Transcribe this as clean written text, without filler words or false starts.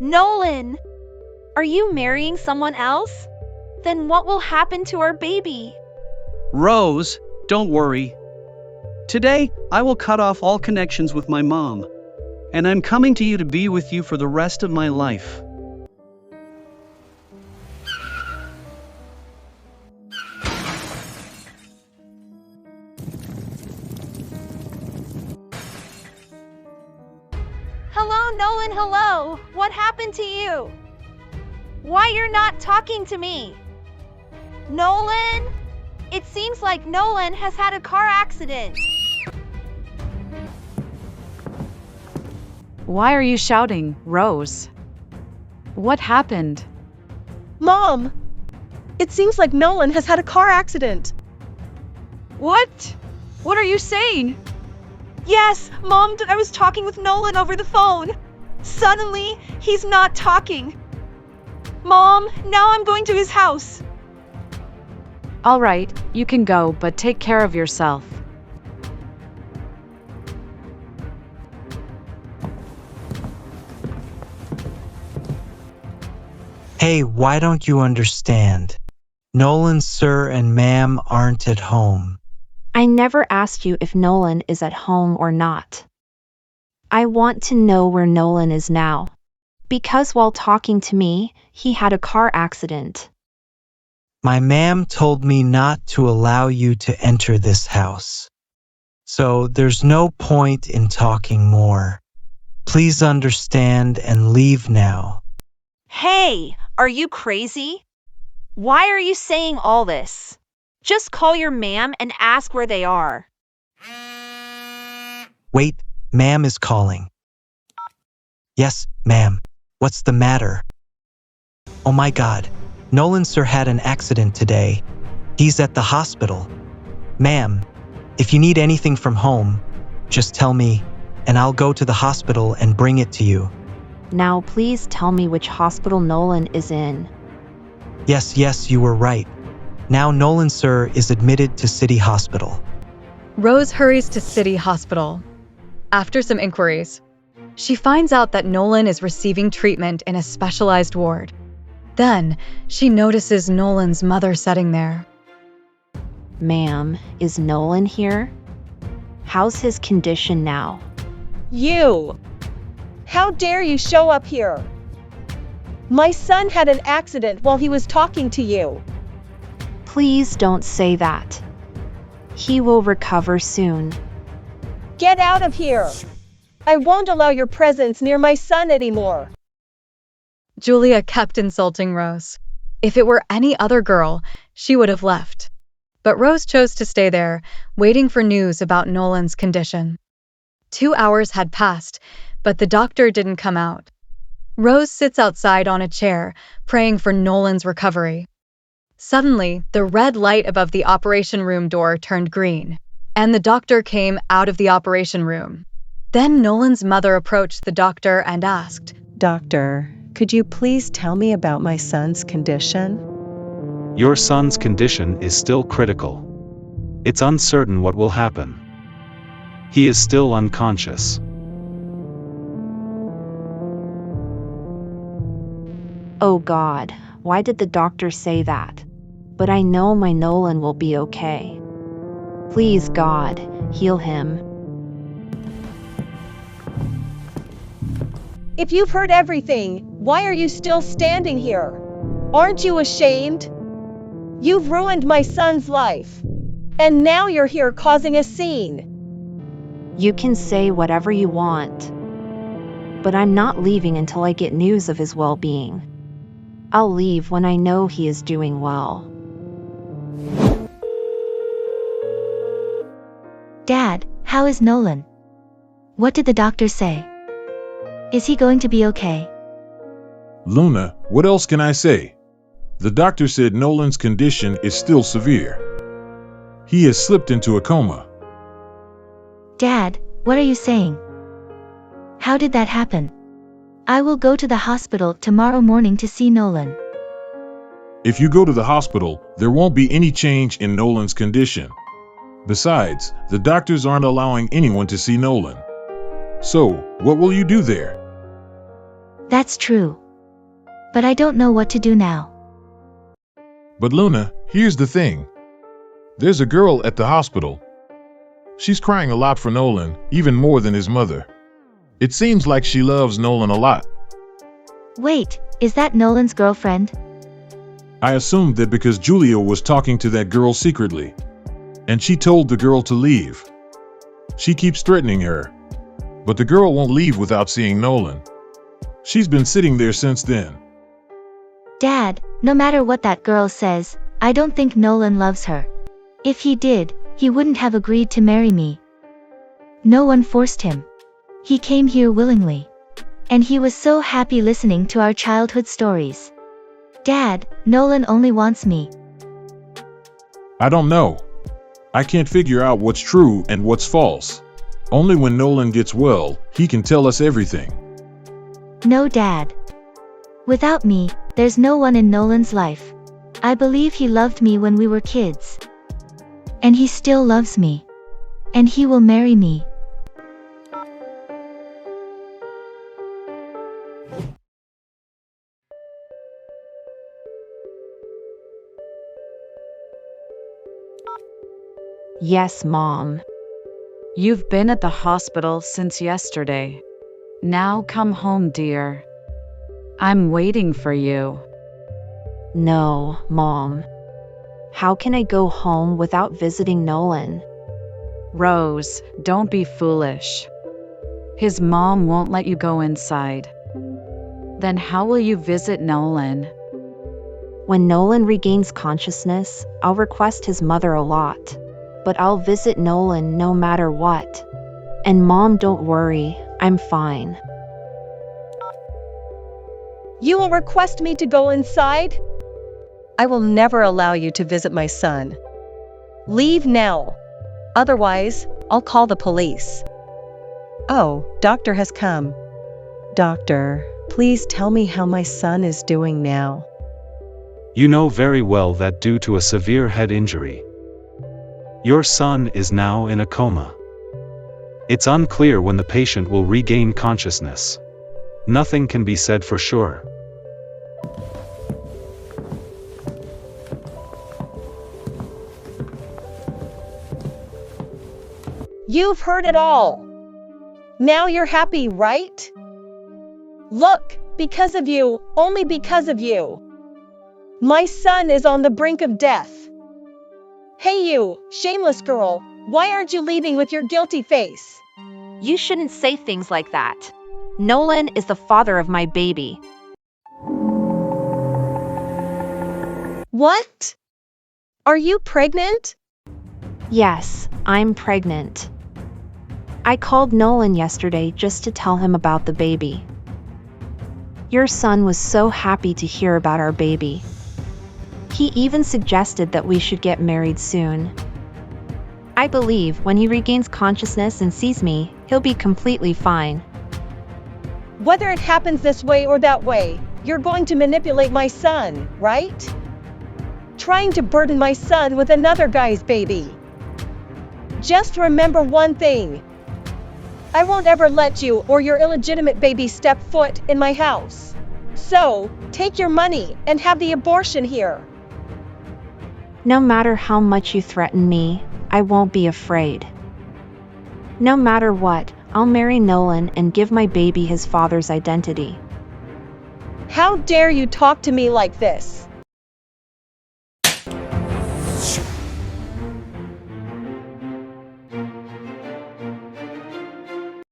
Nolan, are you marrying someone else? Then what will happen to our baby? Rose, don't worry. Today, I will cut off all connections with my mom. And I'm coming to you to be with you for the rest of my life. Hello, Nolan, hello. What happened to you? Why you're not talking to me? Nolan? It seems like Nolan has had a car accident. Why are you shouting, Rose? What happened? Mom! It seems like Nolan has had a car accident. What? What are you saying? Yes, Mom, I was talking with Nolan over the phone. Suddenly, he's not talking. Mom, now I'm going to his house. All right, you can go, but take care of yourself. Hey, why don't you understand? Nolan, sir, and ma'am aren't at home. I never asked you if Nolan is at home or not. I want to know where Nolan is now. Because while talking to me, he had a car accident. My ma'am told me not to allow you to enter this house. So there's no point in talking more. Please understand and leave now. Hey, are you crazy? Why are you saying all this? Just call your ma'am and ask where they are. Wait, ma'am is calling. Yes, ma'am. What's the matter? Oh my God. Nolan sir had an accident today. He's at the hospital. Ma'am, if you need anything from home, just tell me, and I'll go to the hospital and bring it to you. Now please tell me which hospital Nolan is in. Yes, you were right. Now Nolan sir is admitted to City Hospital. Rose hurries to City Hospital. After some inquiries, she finds out that Nolan is receiving treatment in a specialized ward. Then, she notices Nolan's mother sitting there. Ma'am, is Nolan here? How's his condition now? You! How dare you show up here? My son had an accident while he was talking to you. Please don't say that. He will recover soon. Get out of here! I won't allow your presence near my son anymore. Julia kept insulting Rose. If it were any other girl, she would have left. But Rose chose to stay there, waiting for news about Nolan's condition. 2 hours had passed, but the doctor didn't come out. Rose sits outside on a chair, praying for Nolan's recovery. Suddenly, the red light above the operation room door turned green, and the doctor came out of the operation room. Then Nolan's mother approached the doctor and asked, Doctor, could you please tell me about my son's condition? Your son's condition is still critical. It's uncertain what will happen. He is still unconscious. Oh God, why did the doctor say that? But I know my Nolan will be okay. Please God, heal him. If you've heard everything, why are you still standing here? Aren't you ashamed? You've ruined my son's life. And now you're here causing a scene. You can say whatever you want. But I'm not leaving until I get news of his well-being. I'll leave when I know he is doing well. Dad, how is Nolan? What did the doctor say? Is he going to be okay? Luna, what else can I say? The doctor said Nolan's condition is still severe. He has slipped into a coma. Dad, what are you saying? How did that happen? I will go to the hospital tomorrow morning to see Nolan. If you go to the hospital, there won't be any change in Nolan's condition. Besides, the doctors aren't allowing anyone to see Nolan. So, what will you do there? That's true. But I don't know what to do now. But Luna, here's the thing. There's a girl at the hospital. She's crying a lot for Nolan, even more than his mother. It seems like she loves Nolan a lot. Wait, is that Nolan's girlfriend? I assumed that because Julia was talking to that girl secretly. And she told the girl to leave. She keeps threatening her. But the girl won't leave without seeing Nolan. She's been sitting there since then. Dad, no matter what that girl says, I don't think Nolan loves her. If he did, he wouldn't have agreed to marry me. No one forced him. He came here willingly. And he was so happy listening to our childhood stories. Dad, Nolan only wants me. I don't know. I can't figure out what's true and what's false. Only when Nolan gets well, he can tell us everything. No, Dad. Without me, there's no one in Nolan's life. I believe he loved me when we were kids. And he still loves me. And he will marry me. Yes, Mom. You've been at the hospital since yesterday. Now come home, dear. I'm waiting for you. No, Mom. How can I go home without visiting Nolan? Rose, don't be foolish. His mom won't let you go inside. Then how will you visit Nolan? When Nolan regains consciousness, I'll request his mother a lot. But I'll visit Nolan no matter what. And Mom, don't worry, I'm fine. You will request me to go inside? I will never allow you to visit my son. Leave now. Otherwise, I'll call the police. Oh, doctor has come. Doctor, please tell me how my son is doing now. You know very well that due to a severe head injury, your son is now in a coma. It's unclear when the patient will regain consciousness. Nothing can be said for sure. You've heard it all. Now you're happy, right? Look, because of you, only because of you. My son is on the brink of death. Hey you, shameless girl, why aren't you leaving with your guilty face? You shouldn't say things like that. Nolan is the father of my baby. What? Are you pregnant? Yes, I'm pregnant. I called Nolan yesterday just to tell him about the baby. Your son was so happy to hear about our baby. He even suggested that we should get married soon. I believe when he regains consciousness and sees me, he'll be completely fine. Whether it happens this way or that way, you're going to manipulate my son, right? Trying to burden my son with another guy's baby. Just remember one thing. I won't ever let you or your illegitimate baby step foot in my house. So, take your money and have the abortion here. No matter how much you threaten me, I won't be afraid. No matter what, I'll marry Nolan and give my baby his father's identity. How dare you talk to me like this?